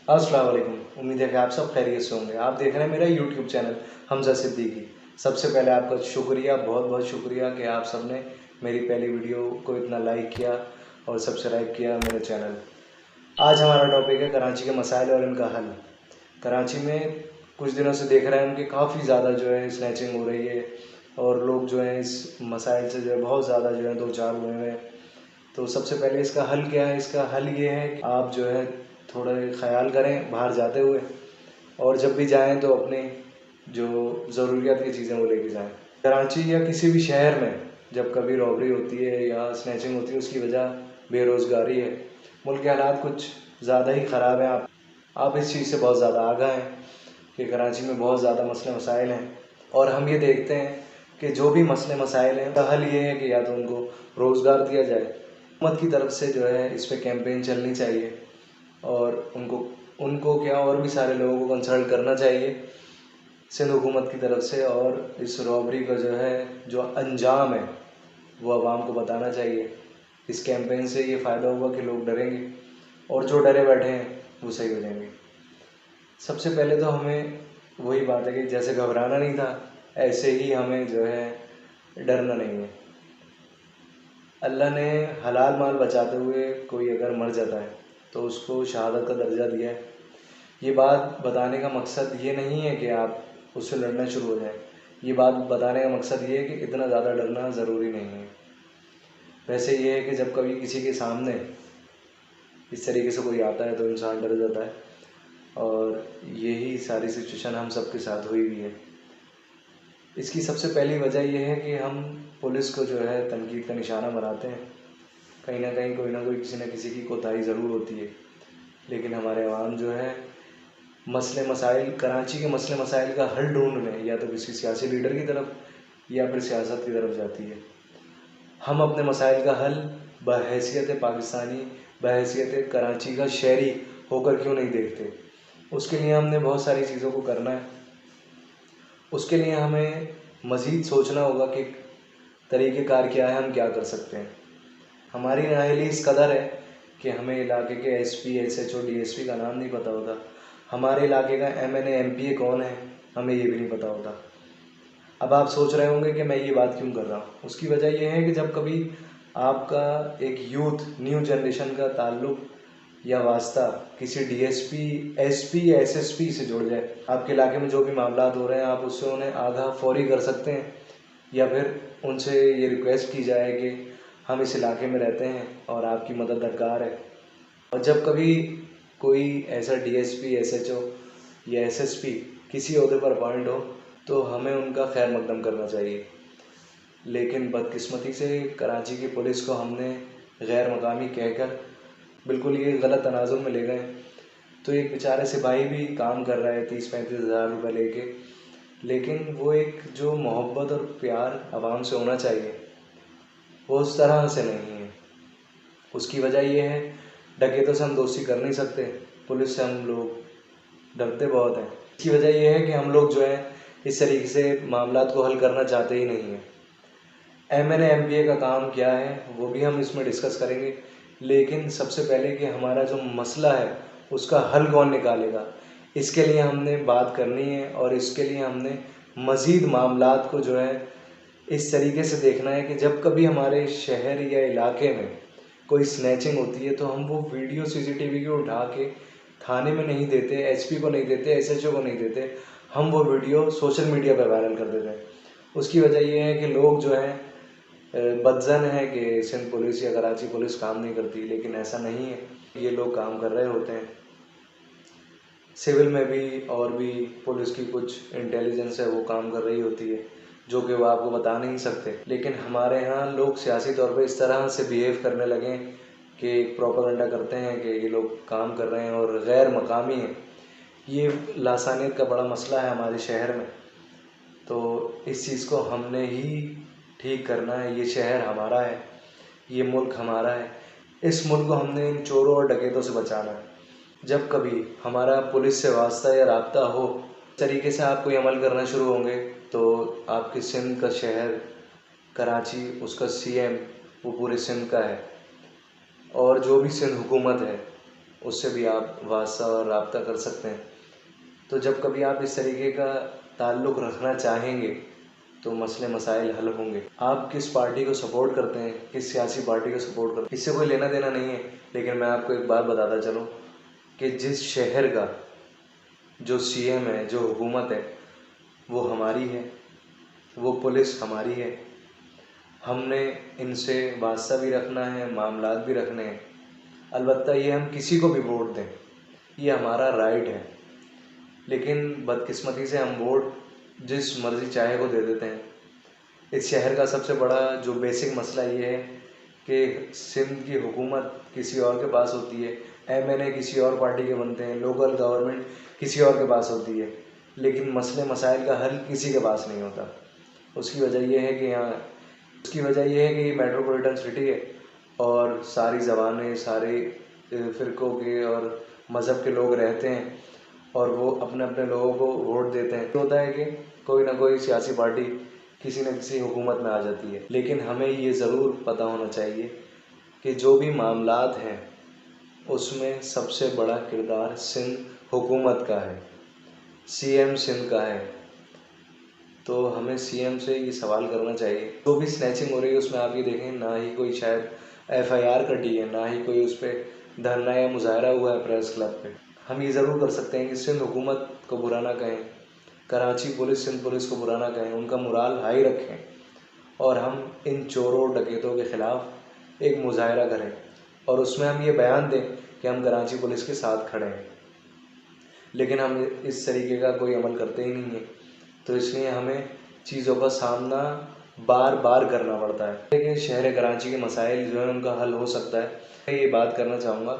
अस्सलाम वालेकुम। उम्मीद है कि आप सब खैरियत से होंगे। आप देख रहे हैं मेरा यूट्यूब चैनल हमजा सिद्दीकी। सबसे पहले आपका शुक्रिया, बहुत बहुत शुक्रिया कि आप सब ने मेरी पहली वीडियो को इतना लाइक किया और सब्सक्राइब किया मेरे चैनल। आज हमारा टॉपिक है कराची के मसाइल और इनका हल। कराची में कुछ दिनों से देख रहे हैं कि काफ़ी ज़्यादा जो है स्नैचिंग हो रही है और लोग जो हैं इस मसाइल से जो है बहुत ज़्यादा जो है दो चार हुए हैं। तो सबसे पहले इसका हल क्या है? इसका हल ये है कि आप जो है थोड़ा ख्याल करें बाहर जाते हुए, और जब भी जाएं तो अपने जो ज़रूरियात की चीज़ें वो लेके जाएं। कराची या किसी भी शहर में जब कभी रॉबरी होती है या स्नैचिंग होती है, उसकी वजह बेरोज़गारी है। मुल्क के हालात कुछ ज़्यादा ही ख़राब हैं। आप इस चीज़ से बहुत ज़्यादा आगाह हैं कि कराची में बहुत ज़्यादा मसले मसाइल हैं, और हम ये देखते हैं कि जो भी मसले मसाइल हैं उसका हल ये है कि या तो उनको रोज़गार दिया जाए। हुकूमत की तरफ से जो है इस पर कैंपेन चलनी चाहिए, और उनको उनको क्या और भी सारे लोगों को कंसल्ट करना चाहिए सिंध हुकूमत की तरफ से, और इस रॉबरी का जो है जो अंजाम है वो आवाम को बताना चाहिए। इस कैंपेन से ये फ़ायदा होगा कि लोग डरेंगे, और जो डरे बैठे हैं वो सही हो जाएंगे। सबसे पहले तो हमें वही बात है कि जैसे घबराना नहीं था, ऐसे ही हमें जो है डरना नहीं है। अल्लाह ने हलाल माल बचाते हुए कोई अगर मर जाता है तो उसको शहादत का दर्जा दिया है। ये बात बताने का मकसद ये नहीं है कि आप उससे लड़ना शुरू हो जाएं। ये बात बताने का मकसद ये है कि इतना ज़्यादा डरना ज़रूरी नहीं है। वैसे ये है कि जब कभी किसी के सामने इस तरीके से कोई आता है तो इंसान डर जाता है, और यही सारी सिचुएशन हम सबके साथ हुई भी है। इसकी सबसे पहली वजह यह है कि हम पुलिस को जो है तनकीद का निशाना बनाते हैं। कहीं ना कहीं कोई ना कोई किसी न किसी की कोताही ज़रूर होती है, लेकिन हमारे अवाम जो है मसले मसाइल, कराची के मसले मसाइल का हल ढूंढने या तो किसी सियासी लीडर की तरफ या फिर सियासत की तरफ जाती है। हम अपने मसाइल का हल बहैसियत पाकिस्तानी, बहैसियत कराची का शहरी होकर क्यों नहीं देखते? उसके लिए हमने बहुत सारी चीज़ों को करना है। उसके लिए हमें मज़ीद सोचना होगा कि तरीक़ेकार क्या है, हम क्या कर सकते हैं। हमारी नाअहली इस कदर है कि हमें इलाके के एसपी, एसएचओ, डीएसपी का नाम नहीं पता होता। हमारे इलाके का एमएनए, एमपीए कौन है, हमें ये भी नहीं पता होता। अब आप सोच रहे होंगे कि मैं ये बात क्यों कर रहा हूँ। उसकी वजह यह है कि जब कभी आपका एक यूथ, न्यू जनरेशन का ताल्लुक़ या वास्ता किसी डीएसपी, एसपी या एसएसपी से जुड़ जाए, आपके इलाके में जो भी मामला हो रहे हैं आप उससे उन्हें आगाह फौरी कर सकते हैं, या फिर उनसे ये रिक्वेस्ट की जाए कि हम इस इलाके में रहते हैं और आपकी मदद दरकार है। और जब कभी कोई ऐसा डीएसपी, एसएचओ या एसएसपी किसी ओहदे पर अपॉइंट हो तो हमें उनका खैर मकदम करना चाहिए। लेकिन बदकिस्मती से कराची की पुलिस को हमने गैर मकामी कहकर बिल्कुल ये गलत तनाजुर में ले गए। तो एक बेचारे सिपाही भी काम कर रहा है 30-35 हज़ार रुपये लेके, लेकिन वो एक जो मोहब्बत और प्यार आवाम से होना चाहिए वो उस तरह से नहीं है। उसकी वजह ये है, डकैतों से हम दोस्ती कर नहीं सकते, पुलिस से हम लोग डरते बहुत हैं। इसकी वजह ये है कि हम लोग जो है इस तरीके से मामलात को हल करना चाहते ही नहीं हैं। एमएनए, एमपीए का काम क्या है वो भी हम इसमें डिस्कस करेंगे, लेकिन सबसे पहले कि हमारा जो मसला है उसका हल कौन निकालेगा, इसके लिए हमने बात करनी है। और इसके लिए हमने मज़ीद मामलात को जो है इस तरीके से देखना है कि जब कभी हमारे शहर या इलाके में कोई स्नैचिंग होती है तो हम वो वीडियो सीसीटीवी की उठा के थाने में नहीं देते, एसपी को नहीं देते, एसएचओ को नहीं देते, हम वो वीडियो सोशल मीडिया पर वायरल कर देते हैं। उसकी वजह ये है कि लोग जो हैं बदज़न है कि सिंध पुलिस या कराची पुलिस काम नहीं करती, लेकिन ऐसा नहीं है। ये लोग काम कर रहे होते हैं। सिविल में भी और भी पुलिस की कुछ इंटेलिजेंस है वो काम कर रही होती है, जो कि वो आपको बता नहीं सकते। लेकिन हमारे यहाँ लोग सियासी तौर पे इस तरह से बिहेव करने लगे कि प्रोपेगेंडा करते हैं कि ये लोग काम कर रहे हैं और गैर मकामी हैं। ये लासानियत का बड़ा मसला है हमारे शहर में। तो इस चीज़ को हमने ही ठीक करना है। ये शहर हमारा है, ये मुल्क हमारा है। इस मुल्क को हमने इन चोरों और डकैतों से बचाना है। जब कभी हमारा पुलिस से वास्ता या राब्ता हो, इस तरीके से आप कोई अमल करना शुरू होंगे तो आपके सिंध का शहर कराची, उसका सीएम वो पूरे सिंध का है, और जो भी सिंध हुकूमत है उससे भी आप वास्ता और राब्ता कर सकते हैं। तो जब कभी आप इस तरीके का ताल्लुक़ रखना चाहेंगे तो मसले मसाइल हल होंगे। आप किस पार्टी को सपोर्ट करते हैं, किस सियासी पार्टी को सपोर्ट करते हैं, इससे कोई लेना देना नहीं है। लेकिन मैं आपको एक बात बताता चलूँ कि जिस शहर का जो सीएम है, जो हुकूमत है, वो हमारी है, वो पुलिस हमारी है। हमने इनसे वास्ता भी रखना है, मामलात भी रखने हैं। अलबत्ता ये हम किसी को भी वोट दें, ये हमारा राइट है। लेकिन बदकिस्मती से हम वोट जिस मर्ज़ी चाहे को दे देते हैं। इस शहर का सबसे बड़ा जो बेसिक मसला ये है कि सिंध की हुकूमत किसी और के पास होती है, एमएनए किसी और पार्टी के बनते हैं, लोकल गवर्नमेंट किसी और के पास होती है, लेकिन मसले मसाइल का हल किसी के पास नहीं होता। उसकी वजह यह है कि ये मेट्रोपॉलिटन सिटी है और सारी ज़बानें, सारे फ़िरक़ों के और मज़हब के लोग रहते हैं और वो अपने अपने लोगों को वोट देते हैं। होता है कि कोई ना कोई सियासी पार्टी किसी न किसी हुकूमत में आ जाती है। लेकिन हमें ये ज़रूर पता होना चाहिए कि जो भी मामलात हैं उसमें सबसे बड़ा किरदार सिंध हुकूमत का है, सीएम सिंध का है। तो हमें सीएम से ये सवाल करना चाहिए, जो भी स्नैचिंग हो रही है उसमें आप ये देखें, ना ही कोई शायद एफआईआर कटी है, ना ही कोई उस पर धरना या मुजाहरा हुआ है प्रेस क्लब पे। हम ये ज़रूर कर सकते हैं कि सिंध हुकूमत को बुरा ना कहें, कराची पुलिस, सिंध पुलिस को बुरा ना कहें, उनका मोराल हाई रखें और हम इन चोरों डकैतों के ख़िलाफ़ एक मुजाहरा करें और उसमें हम ये बयान दें कि हम कराची पुलिस के साथ खड़े हैं। लेकिन हम इस तरीके का कोई अमल करते ही नहीं है, तो इसलिए हमें चीज़ों का सामना बार बार करना पड़ता है। लेकिन शहर कराची के मसाइल जो है उनका हल हो सकता है। मैं ये बात करना चाहूँगा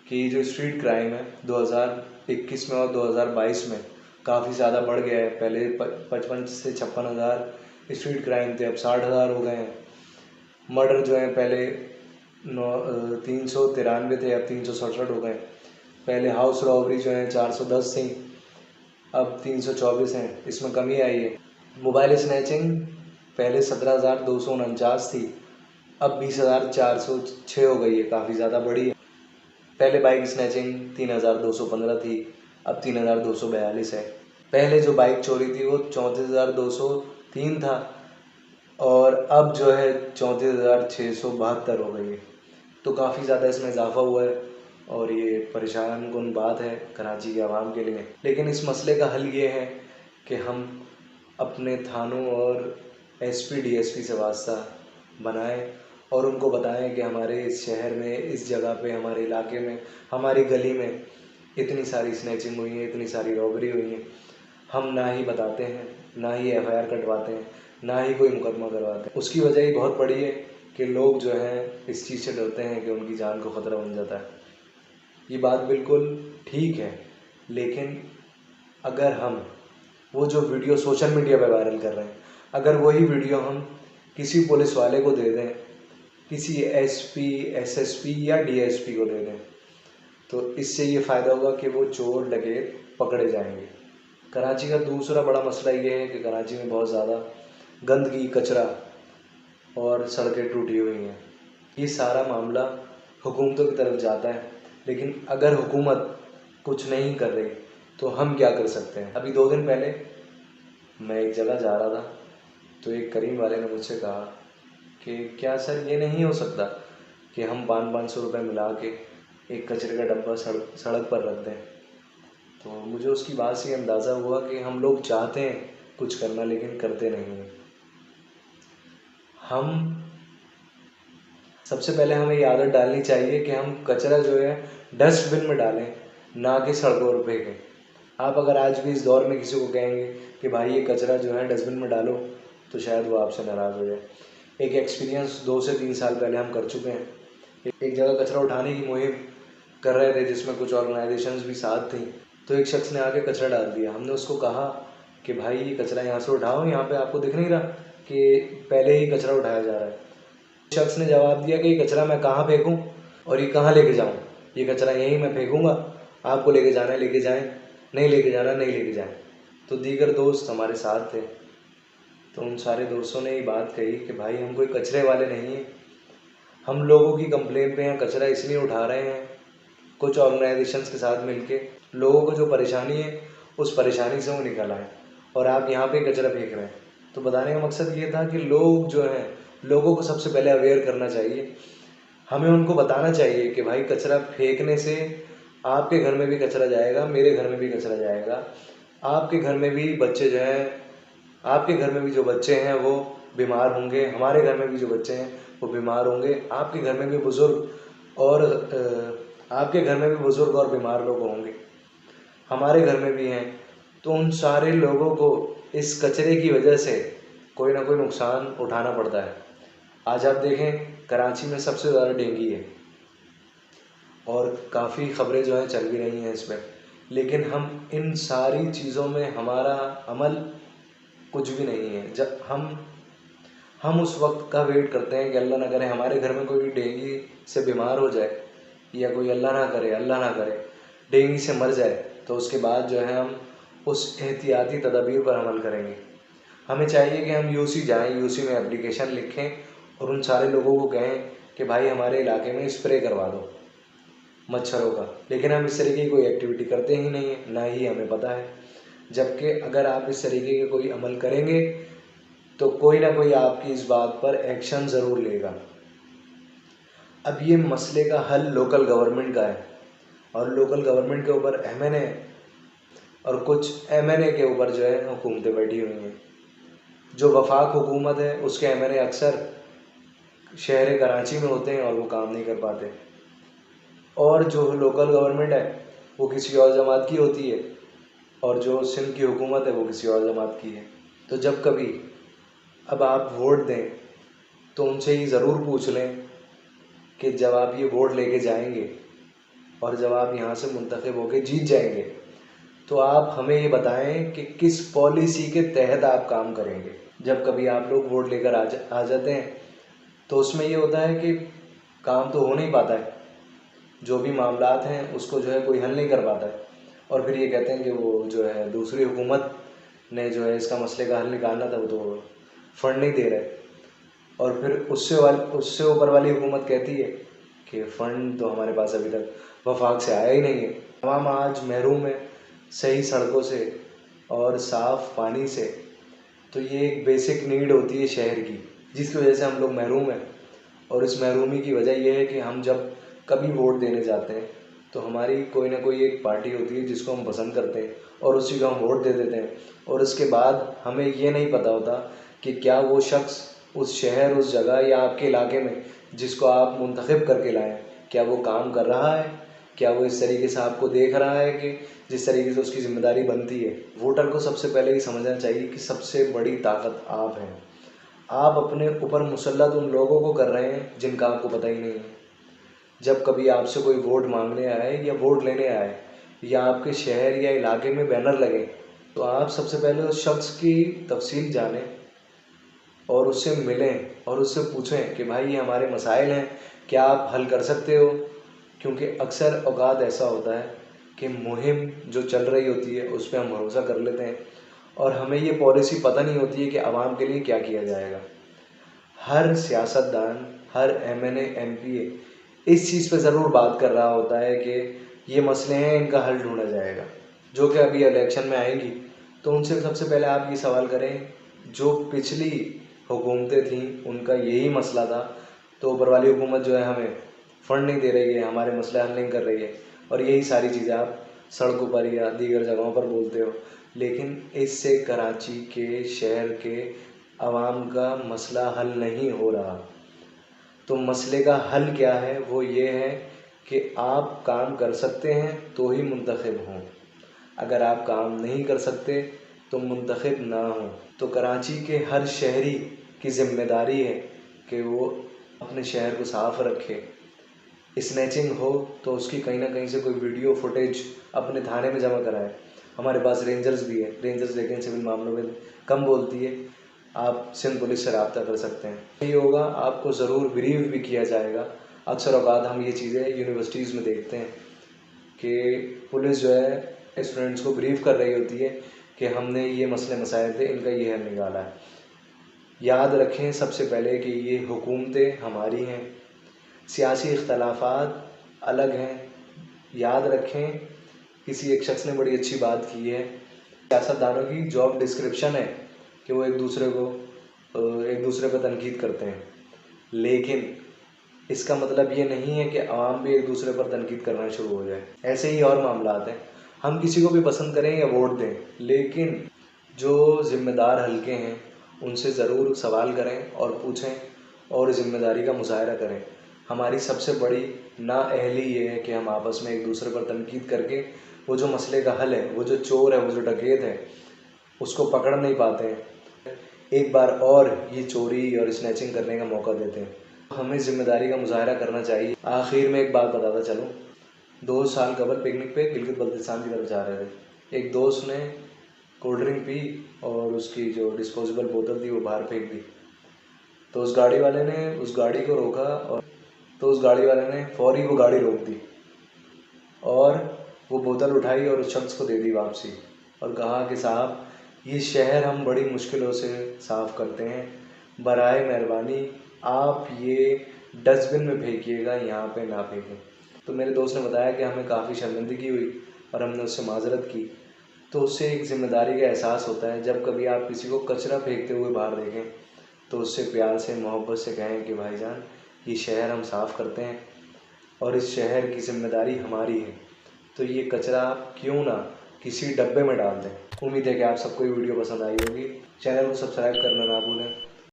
कि जो स्ट्रीट क्राइम है 2021 में और 2022 में काफ़ी ज़्यादा बढ़ गया है। पहले 55 से 56 हज़ार स्ट्रीट क्राइम थे, अब 60 हज़ार हो गए हैं। मर्डर जो है पहले 393 थे, अब 367 हो गए। पहले हाउस रॉबरी जो है 410 थी, अब 324 हैं, इसमें कमी आई है। मोबाइल स्नैचिंग पहले 17,249 थी, अब 20,406 हो गई है, काफ़ी ज़्यादा बढ़ी है। पहले बाइक स्नैचिंग 3,215 थी, अब 3,242 है। पहले जो बाइक चोरी थी वो 34,203 था और अब जो है 34,672 हो गई है। तो काफ़ी ज़्यादा इसमें इजाफा हुआ है और ये परेशानकुन बात है कराची के आवाम के लिए। लेकिन इस मसले का हल ये है कि हम अपने थानों और एसपी डीएसपी से वास्ता बनाएं और उनको बताएं कि हमारे इस शहर में, इस जगह पे, हमारे इलाके में, हमारी गली में इतनी सारी स्नैचिंग हुई है, इतनी सारी रॉबरी हुई है। हम ना ही बताते हैं, ना ही एफआईआर कटवाते हैं, ना ही कोई मुकदमा करवाते हैं। उसकी वजह ही बहुत बड़ी है कि लोग जो हैं इस चीज़ से डरते हैं कि उनकी जान को ख़तरा बन जाता है। ये बात बिल्कुल ठीक है, लेकिन अगर हम वो जो वीडियो सोशल मीडिया पे वायरल कर रहे हैं, अगर वही वीडियो हम किसी पुलिस वाले को दे दें, किसी एसपी, एसएसपी या डीएसपी को दे दें, तो इससे ये फ़ायदा होगा कि वो चोर डकैत पकड़े जाएंगे। कराची का दूसरा बड़ा मसला ये है कि कराची में बहुत ज़्यादा गंदगी, कचरा और सड़कें टूटी हुई हैं। ये सारा मामला हुकूमतों की तरफ जाता है, लेकिन अगर हुकूमत कुछ नहीं कर रही तो हम क्या कर सकते हैं। अभी 2 दिन पहले मैं एक जगह जा रहा था तो एक करीम वाले ने मुझसे कहा कि क्या सर ये नहीं हो सकता कि हम 500-500 रुपये मिला के एक कचरे का डब्बा सड़क पर रख दें। तो मुझे उसकी बात से अंदाज़ा हुआ कि हम लोग चाहते हैं कुछ करना लेकिन करते नहीं हैं। हम सबसे पहले हमें ये आदत डालनी चाहिए कि हम कचरा जो है डस्टबिन में डालें, ना कि सड़कों पर फेंकें। आप अगर आज भी इस दौर में किसी को कहेंगे कि भाई ये कचरा जो है डस्टबिन में डालो, तो शायद वो आपसे नाराज़ हो जाए। एक एक्सपीरियंस 2 से 3 साल पहले हम कर चुके हैं। एक जगह कचरा उठाने की मुहिम कर रहे थे जिसमें कुछ ऑर्गेनाइजेशंस भी साथ थी। तो एक शख्स ने आके कचरा डाल दिया। हमने उसको कहा कि भाई ये कचरा यहाँ से उठाओ, यहाँ पे आपको दिख नहीं रहा कि पहले ही कचरा उठाया जा रहा है। शख्स ने जवाब दिया कि ये कचरा मैं कहाँ फेंकूँ और ये कहाँ लेके जाऊँ, ये कचरा यहीं मैं फेंकूँगा, आपको लेके जाना है लेके जाएँ, नहीं लेके जाना नहीं लेके जाएँ। तो दीगर दोस्त हमारे साथ थे, तो उन सारे दोस्तों ने ये बात कही कि भाई हम कोई कचरे वाले नहीं हैं, हम लोगों की कंप्लेन पे यहाँ कचरा इसलिए उठा रहे हैं कुछ ऑर्गेनाइजेशंस के साथ मिलके लोगों को जो परेशानी है उस परेशानी से वो निकल आए। और आप यहाँ पे कचरा फेंक रहे हैं। तो बताने का मकसद ये था कि लोग जो हैं, लोगों को सबसे पहले अवेयर करना चाहिए। हमें उनको बताना चाहिए कि भाई कचरा फेंकने से आपके घर में भी कचरा जाएगा, मेरे घर में भी कचरा जाएगा, आपके घर में भी बच्चे जो हैं, आपके घर में भी जो बच्चे हैं वो बीमार होंगे, हमारे घर में भी जो बच्चे हैं वो बीमार होंगे, आपके घर में भी बुज़ुर्ग और आपके घर में भी बुज़ुर्ग और बीमार लोग होंगे, हमारे घर में भी हैं। तो उन सारे लोगों को इस कचरे की वजह से कोई ना कोई नुकसान उठाना पड़ता है। आज आप देखें कराची में सबसे ज़्यादा डेंगू है और काफ़ी खबरें जो हैं चल भी रही हैं इस पर, लेकिन हम इन सारी चीज़ों में हमारा अमल कुछ भी नहीं है। जब हम उस वक्त का वेट करते हैं कि अल्लाह ना करे हमारे घर में कोई डेंगू से बीमार हो जाए, या कोई अल्लाह ना करे डेंगू से मर जाए, तो उसके बाद जो है हम उस एहतियाती तदाबीर पर अमल करेंगे। हमें चाहिए कि हम यूसी जाएं, यूसी में एप्लीकेशन लिखें और उन सारे लोगों को कहें कि भाई हमारे इलाके में स्प्रे करवा दो मच्छरों का, लेकिन हम इस तरीके की कोई एक्टिविटी करते ही नहीं है, ना ही हमें पता है। जबकि अगर आप इस तरीके के कोई अमल करेंगे तो कोई ना कोई आपकी इस बात पर एक्शन ज़रूर लेगा। अब ये मसले का हल लोकल गवर्नमेंट का है और लोकल गवर्नमेंट के ऊपर एमएनए और कुछ एमएनए के ऊपर जो है हुकूमतें बैठी हुई हैं। जो वफाक हुकूमत है उसके एमएनए अक्सर शहर कराची में होते हैं और वो काम नहीं कर पाते, और जो लोकल गवर्नमेंट है वो किसी और जमात की होती है और जो सिंध की हुकूमत है वो किसी और जमात की है। तो जब कभी अब आप वोट दें तो उनसे ही ज़रूर पूछ लें कि जब आप ये वोट लेके जाएंगे और जब आप यहाँ से मुंतखब होकर जीत जाएंगे तो आप हमें ये बताएं कि किस पॉलिसी के तहत आप काम करेंगे। जब कभी आप लोग वोट लेकर आ जाते हैं तो उसमें ये होता है कि काम तो हो नहीं पाता है, जो भी मामलात हैं उसको जो है कोई हल नहीं कर पाता है, और फिर ये कहते हैं कि वो जो है दूसरी हुकूमत ने जो है इसका मसले का हल निकालना था, वो तो फ़ंड नहीं दे रहे, और फिर उससे ऊपर वाली हुकूमत कहती है कि फ़ंड तो हमारे पास अभी तक वफाक से आया ही नहीं है। तमाम आज महरूम है सही सड़कों से और साफ़ पानी से। तो ये एक बेसिक नीड होती है शहर की, जिसकी वजह से हम लोग महरूम हैं। और इस महरूमी की वजह यह है कि हम जब कभी वोट देने जाते हैं तो हमारी कोई ना कोई एक पार्टी होती है जिसको हम पसंद करते हैं और उसी को हम वोट दे देते हैं, और उसके बाद हमें ये नहीं पता होता कि क्या वो शख्स उस शहर, उस जगह या आपके इलाके में जिसको आप मुंतखब करके लाएं, क्या वो काम कर रहा है, क्या वो इस तरीके से आपको देख रहा है कि जिस तरीके से उसकी जिम्मेदारी बनती है। वोटर को सबसे पहले ये समझना चाहिए कि सबसे बड़ी ताकत आप हैं। आप अपने ऊपर मुसल्लत उन लोगों को कर रहे हैं जिनका आपको पता ही नहीं है। जब कभी आपसे कोई वोट मांगने आए या वोट लेने आए या आपके शहर या इलाके में बैनर लगे, तो आप सबसे पहले उस शख्स की तफसील जानें और उससे मिलें और उससे पूछें कि भाई ये हमारे मसाइल हैं, क्या आप हल कर सकते हो। क्योंकि अक्सर औकात ऐसा होता है कि मुहिम जो चल रही होती है उस पर हम भरोसा कर लेते हैं और हमें ये पॉलिसी पता नहीं होती है कि आवाम के लिए क्या किया जाएगा। हर सियासतदान, हर एमएनए, एमपीए इस चीज़ पे ज़रूर बात कर रहा होता है कि ये मसले हैं, इनका हल ढूंढा जाएगा। जो कि अभी इलेक्शन में आएंगी तो उनसे सबसे पहले आप ये सवाल करें, जो पिछली हुकूमतें थीं उनका यही मसला था, तो ऊपर वाली हुकूमत जो है हमें फ़ंड नहीं दे रही है, हमारे मसले हल नहीं कर रही है, और यही सारी चीज़ें आप सड़कों पर या दीगर जगहों पर बोलते हो। लेकिन इससे कराची के शहर के आवाम का मसला हल नहीं हो रहा। तो मसले का हल क्या है, वो ये है कि आप काम कर सकते हैं तो ही मुंतखब हों, अगर आप काम नहीं कर सकते तो मुंतखब ना हों। तो कराची के हर शहरी की ज़िम्मेदारी है कि वो अपने शहर को साफ़ रखे। स्नैचिंग हो तो उसकी कहीं ना कहीं से कोई वीडियो फुटेज अपने थाने में जमा कराए। हमारे पास रेंजर्स भी है, रेंजर्स लेकिन सिविल मामलों में कम बोलती है, आप सिंध पुलिस से रब्ता कर सकते हैं। ये होगा, आपको ज़रूर ब्रीफ भी किया जाएगा। अक्सर औकात हम ये चीज़ें यूनिवर्सिटीज़ में देखते हैं कि पुलिस जो है स्टूडेंट्स को ब्रीफ कर रही होती है कि हमने ये मसले मसाइल थे, इनका ये हल निकाला है। याद रखें सबसे पहले कि ये हुकूमतें हमारी हैं, सियासी इख्तलाफात अलग हैं, याद रखें, किसी एक शख्स ने बड़ी अच्छी बात की है, सियासतदानों की जॉब डिस्क्रिप्शन है कि वो एक दूसरे पर तनकीद करते हैं, लेकिन इसका मतलब ये नहीं है कि आवाम भी एक दूसरे पर तनकीद करना शुरू हो जाए। ऐसे ही और मामलात हैं, हम किसी को भी पसंद करें या वोट दें, लेकिन जो ज़िम्मेदार हल्के हैं उनसे ज़रूर सवाल करें और पूछें और ज़िम्मेदारी का मुज़ाहरा करें। हमारी सबसे बड़ी नाअहली ये है कि हम आपस में एक दूसरे पर तनकीद करके वो जो मसले का हल है, वो जो चोर है, वो जो डकैत है, उसको पकड़ नहीं पाते हैं, एक बार और ये चोरी और स्नैचिंग करने का मौका देते हैं। हमें ज़िम्मेदारी का मुज़ाहरा करना चाहिए। आखिर में एक बात बताता चलूँ, 2 साल कबल पिकनिक पे गिलगित बल्तिस्तान की तरफ जा रहे थे। एक दोस्त ने कोल्ड ड्रिंक पी और उसकी जो डिस्पोजेबल बोतल थी वो बाहर फेंक दी। तो उस गाड़ी वाले ने उस गाड़ी को रोका और उस गाड़ी वाले ने फौरी वो गाड़ी रोक दी और वो बोतल उठाई और उस शख्स को दे दी वापसी और कहा कि साहब, ये शहर हम बड़ी मुश्किलों से साफ़ करते हैं, बराए मेहरबानी आप ये डस्टबिन में फेंकिएगा, यहाँ पे ना फेंकें। तो मेरे दोस्त ने बताया कि हमें काफ़ी शर्मिंदगी हुई और हमने उससे माजरत की। तो उससे एक ज़िम्मेदारी का एहसास होता है। जब कभी आप किसी को कचरा फेंकते हुए बाहर देखें तो उससे प्यार से, मोहब्बत से कहें कि भाईजान, ये शहर हम साफ़ करते हैं और इस शहर की ज़िम्मेदारी हमारी है, तो ये कचरा आप क्यों ना किसी डब्बे में डाल दें। उम्मीद है कि आप सबको ये वीडियो पसंद आई होगी। चैनल को सब्सक्राइब करना ना भूलें।